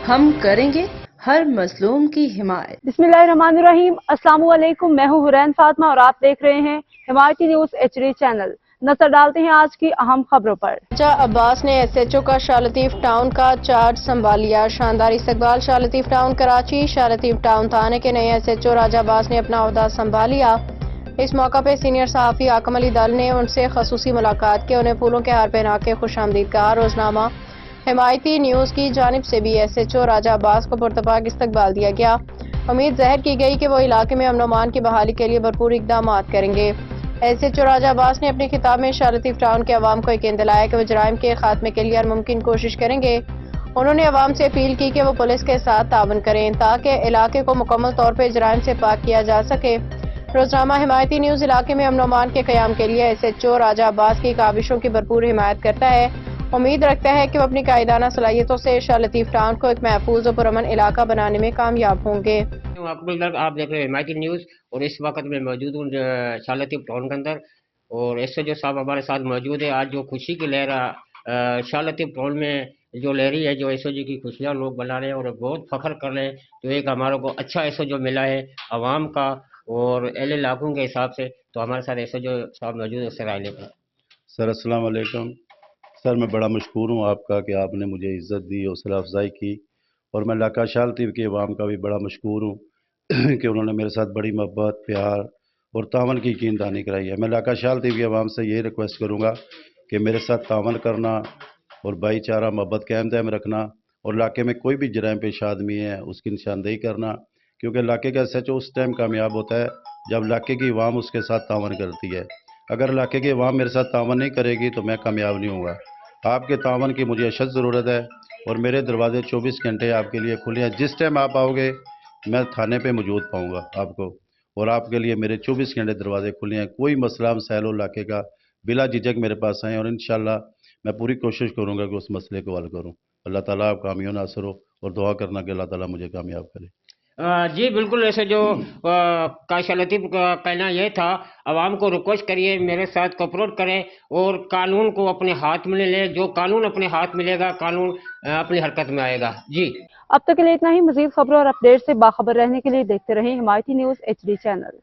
ہم کریں گے ہر مظلوم کی حمایت۔ بسم اللہ الرحمن الرحیم۔ السلام علیکم، میں ہوں حرین فاطمہ اور آپ دیکھ رہے ہیں حمایتی نیوز HD چینل۔ نظر ڈالتے ہیں آج کی اہم خبروں پر۔ راجہ عباس نے SHO کا شاہ لطیف ٹاؤن کا چارج سنبھال لیا۔ شاندار استقبال شاہ لطیف ٹاؤن کراچی۔ شاہ لطیف ٹاؤن تھانے کے نئے SHO راجہ عباس نے اپنا عہدہ سنبھال لیا۔ اس موقع پہ سینئر صحافی آکم علی دل نے ان سے خصوصی ملاقات کی، انہیں پھولوں کے ہار پہنا کے خوش آمدید کہا۔ روزنامہ حمایتی نیوز کی جانب سے بھی SHO راجہ عباس کو پرتپاک استقبال دیا گیا۔ امید ظاہر کی گئی کہ وہ علاقے میں امن و امان کی بحالی کے لیے بھرپور اقدامات کریں گے۔ SHO راجہ عباس نے اپنے خطاب میں شاہ لطیف ٹاؤن کے عوام کو یقین دلایا کہ وہ جرائم کے خاتمے کے لیے ہر ممکن کوشش کریں گے۔ انہوں نے عوام سے اپیل کی کہ وہ پولیس کے ساتھ تعاون کریں تاکہ علاقے کو مکمل طور پر جرائم سے پاک کیا جا سکے۔ روزنامہ حمایتی نیوز علاقے میں امن و امان کے قیام کے لیے SHO راجہ عباس کی کاوشوں کی بھرپور حمایت کرتا ہے۔ امید رکھتا ہے کہ وہ اپنی قائدانہ صلاحیتوں سے شاہ لطیف ٹاؤن کو ایک محفوظ و پرامن علاقہ بنانے میں کامیاب ہوں گے۔ آپ دیکھ رہے ہیں حمایتی نیوز اور اس وقت میں موجود ہوں شاہ لطیف ٹاؤن کے اندر، اور SHO صاحب ہمارے ساتھ موجود ہے۔ آج جو خوشی کی لہر شاہ لطیف ٹاؤن میں جو لہری ہے، جو SHO کی خوشیاں لوگ بنا رہے ہیں اور بہت فخر کر رہے ہیں، تو ایک ہمارے کو اچھا SHO ملا ہے عوام کا اور اہل علاقوں کے حساب سے۔ تو ہمارے ساتھ SHO صاحب موجود ہے، اس سے رائے لے کر۔ سر السلام علیکم۔ سر میں بڑا مشکور ہوں آپ کا کہ آپ نے مجھے عزت دی، حوصلہ افزائی کی، اور میں علاقہ شاہ لطیف کے عوام کا بھی بڑا مشکور ہوں کہ انہوں نے میرے ساتھ بڑی محبت، پیار اور تعاون کی یقین دہانی کرائی ہے۔ میں علاقہ شاہ لطیف کے عوام سے یہ ریکویسٹ کروں گا کہ میرے ساتھ تعاون کرنا اور بھائی چارہ محبت قائم دائم رکھنا، اور علاقے میں کوئی بھی جرائم پیش آدمی ہے اس کی نشاندہی کرنا، کیونکہ علاقے کا SHO اس ٹائم کامیاب ہوتا ہے جب علاقے کی عوام اس کے ساتھ تعاون کرتی ہے۔ اگر علاقے کی عوام میرے ساتھ تعاون نہیں کرے گی تو میں کامیاب نہیں ہوں گا۔ آپ کے تعاون کی مجھے اشد ضرورت ہے، اور میرے دروازے 24 گھنٹے آپ کے لیے کھلے ہیں۔ جس ٹائم آپ آؤ گے میں تھانے پہ موجود پاؤں گا آپ کو، اور آپ کے لیے میرے 24 گھنٹے دروازے کھلے ہیں۔ کوئی مسئلہ مسائل ہو علاقے کا، بلا جھجک میرے پاس آئیں، اور انشاءاللہ میں پوری کوشش کروں گا کہ اس مسئلے کو حل کروں۔ اللہ تعالیٰ آپ کامیاب ناصر ہو، اور دعا کرنا کہ اللہ تعالیٰ مجھے کامیاب کرے۔ جی بالکل، ایسے جو کا شاہ لطیف کا کہنا یہ تھا، عوام کو ریکویسٹ کریے میرے ساتھ کوپریٹ کریں اور قانون کو اپنے ہاتھ میں لے، جو قانون اپنے ہاتھ میں لے گا قانون اپنی حرکت میں آئے گا۔ جی اب تک کے لیے اتنا ہی۔ مزید خبروں اور اپڈیٹ سے باخبر رہنے کے لیے دیکھتے رہیں حمایتی نیوز HD چینل۔